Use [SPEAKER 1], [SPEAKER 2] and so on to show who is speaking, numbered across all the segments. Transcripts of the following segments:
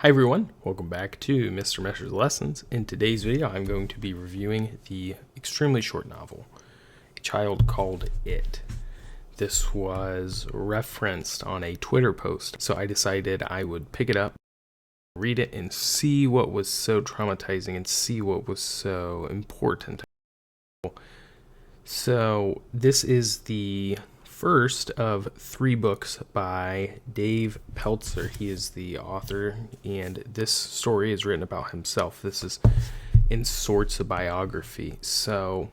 [SPEAKER 1] Hi everyone, welcome back to Mr. Mescher's Lessons. In today's video, I'm going to be reviewing the extremely short novel, A Child Called It. This was referenced on a Twitter post, so I decided I would pick it up, read it, and see what was so traumatizing and see what was so important. So this is the first of 3 books by Dave Peltzer. He is the author, and this story is written about himself. This is in sorts a biography. So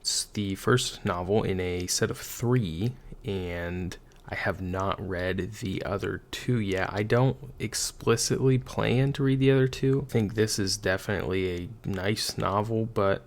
[SPEAKER 1] it's the first novel in a set of 3, and I have not read the other 2 yet. I don't explicitly plan to read the other 2. I think this is definitely a nice novel, but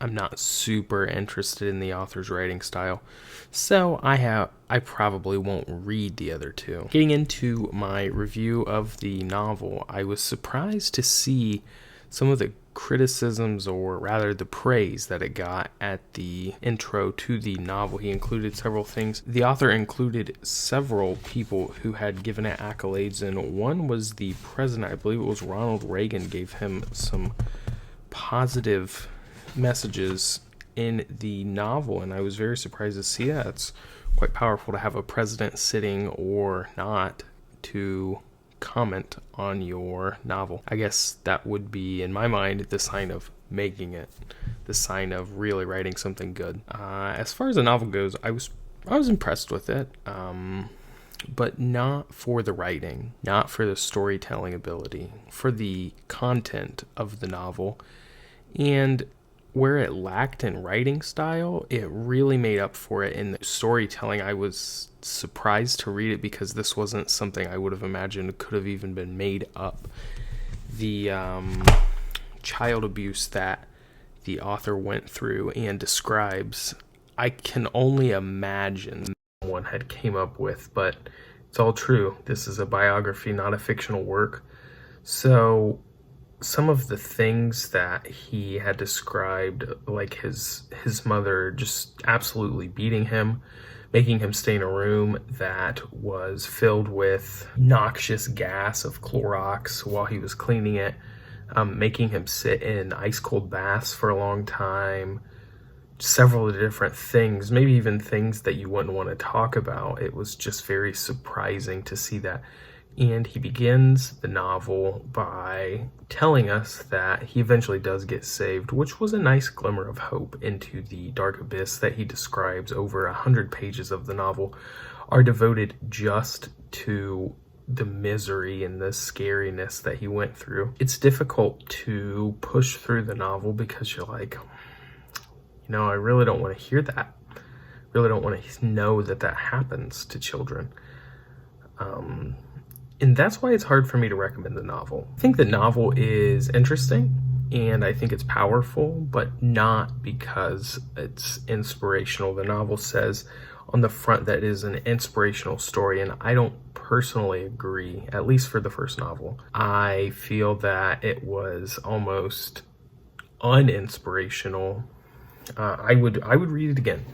[SPEAKER 1] I'm not super interested in the author's writing style, so I probably won't read the other 2. Getting into my review of the novel, I was surprised to see some of the criticisms, or rather the praise that it got at the intro to the novel. He included several things. The author included several people who had given it accolades, and one was the president. I believe it was Ronald Reagan gave him some positive messages in the novel, and I was very surprised to see that. It's quite powerful to have a president sitting or not to comment on your novel. I guess that would be, in my mind, the sign of making it, the sign of really writing something good. As far as the novel goes, I was impressed with it, but not for the writing, not for the storytelling ability, for the content of the novel. And where it lacked in writing style, it really made up for it in the storytelling. I was surprised to read it because this wasn't something I would have imagined could have even been made up. The child abuse that the author went through and describes, I can only imagine someone had came up with, but it's all true. This is a biography, not a fictional work. So some of the things that he had described, like his mother just absolutely beating him, making him stay in a room that was filled with noxious gas of Clorox while he was cleaning it, making him sit in ice cold baths for a long time, several different things, maybe even things that you wouldn't want to talk about. It was just very surprising to see that. And he begins the novel by telling us that he eventually does get saved, which was a nice glimmer of hope into the dark abyss that he describes. Over 100 pages of the novel are devoted just to the misery and the scariness that he went through. It's difficult to push through the novel because you're like, I really don't want to hear that. I really don't want to know that happens to children. And that's why it's hard for me to recommend the novel. I think the novel is interesting, and I think it's powerful, but not because it's inspirational. The novel says on the front that it is an inspirational story, and I don't personally agree, at least for the first novel. I feel that it was almost uninspirational. I would read it again.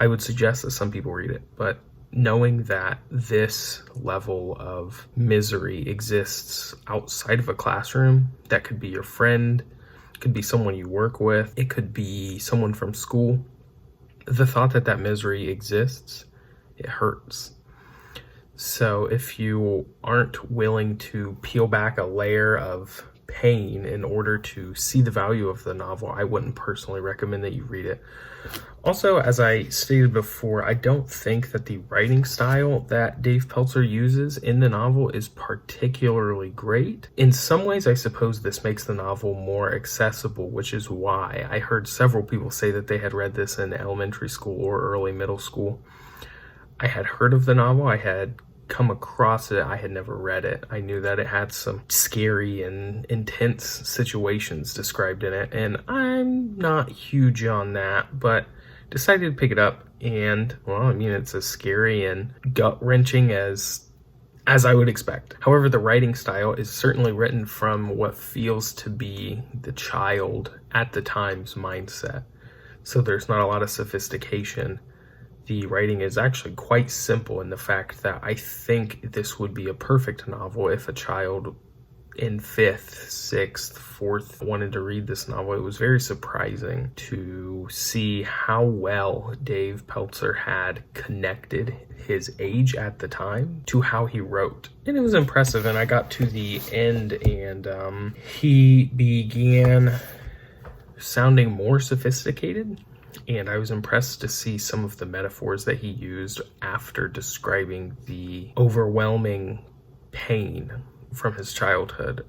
[SPEAKER 1] I would suggest that some people read it, but knowing that this level of misery exists outside of a classroom, that could be your friend, could be someone you work with, it could be someone from school. The thought that misery exists, it hurts. So if you aren't willing to peel back a layer of pain in order to see the value of the novel, I wouldn't personally recommend that you read it. Also, as I stated before, I don't think that the writing style that Dave Peltzer uses in the novel is particularly great. In some ways, I suppose this makes the novel more accessible, which is why I heard several people say that they had read this in elementary school or early middle school. I had heard of the novel, I had come across it, I had never read it. I knew that it had some scary and intense situations described in it, and I'm not huge on that, but decided to pick it up. And it's as scary and gut-wrenching as I would expect. However, the writing style is certainly written from what feels to be the child at the time's mindset, so there's not a lot of sophistication. The writing is actually quite simple in the fact that I think this would be a perfect novel if a child in 5th, 6th, 4th wanted to read this novel. It was very surprising to see how well Dave Peltzer had connected his age at the time to how he wrote. And it was impressive, and I got to the end, and he began sounding more sophisticated, and I was impressed to see some of the metaphors that he used after describing the overwhelming pain from his childhood.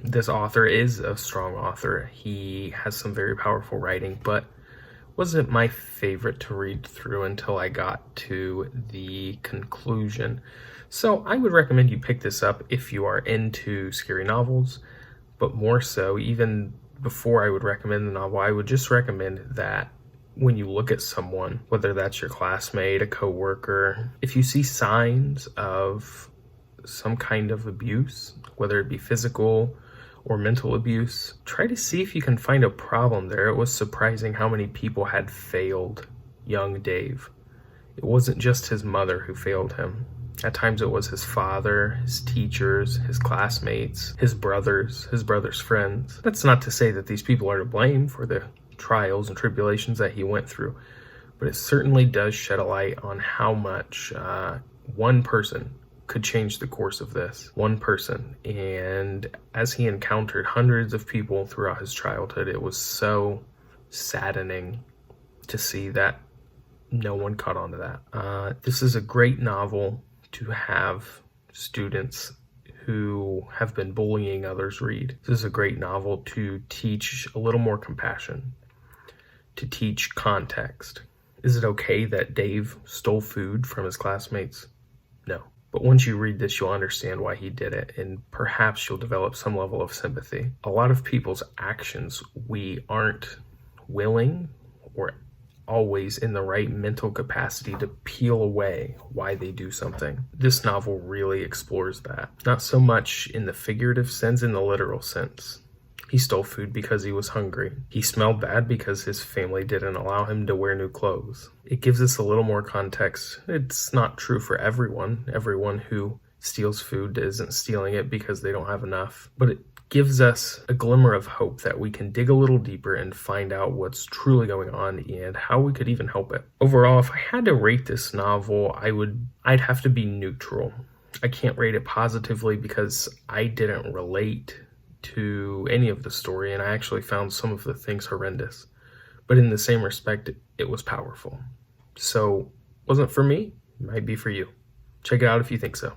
[SPEAKER 1] This author is a strong author. He has some very powerful writing, but wasn't my favorite to read through until I got to the conclusion. So I would recommend you pick this up if you are into scary novels, but more so, even before I would recommend the novel, I would just recommend that when you look at someone, whether that's your classmate, a coworker, if you see signs of some kind of abuse, whether it be physical or mental abuse, try to see if you can find a problem there. It was surprising how many people had failed young Dave. It wasn't just his mother who failed him. At times it was his father, his teachers, his classmates, his brother's friends. That's not to say that these people are to blame for the trials and tribulations that he went through, but it certainly does shed a light on how much one person could change the course of this. One person. And as he encountered hundreds of people throughout his childhood, it was so saddening to see that no one caught on to that. This is a great novel to have students who have been bullying others read. This is a great novel to teach a little more compassion, to teach context. Is it okay that Dave stole food from his classmates? No. But once you read this, you'll understand why he did it, and perhaps you'll develop some level of sympathy. A lot of people's actions, we aren't willing or always in the right mental capacity to peel away why they do something. This novel really explores that. Not so much in the figurative sense, in the literal sense. He stole food because he was hungry. He smelled bad because his family didn't allow him to wear new clothes. It gives us a little more context. It's not true for everyone. Everyone who steals food isn't stealing it because they don't have enough. But it gives us a glimmer of hope that we can dig a little deeper and find out what's truly going on and how we could even help it. Overall, if I had to rate this novel, I'd have to be neutral. I can't rate it positively because I didn't relate to any of the story, and I actually found some of the things horrendous. But in the same respect, it was powerful. So, wasn't for me, might be for you. Check it out if you think so.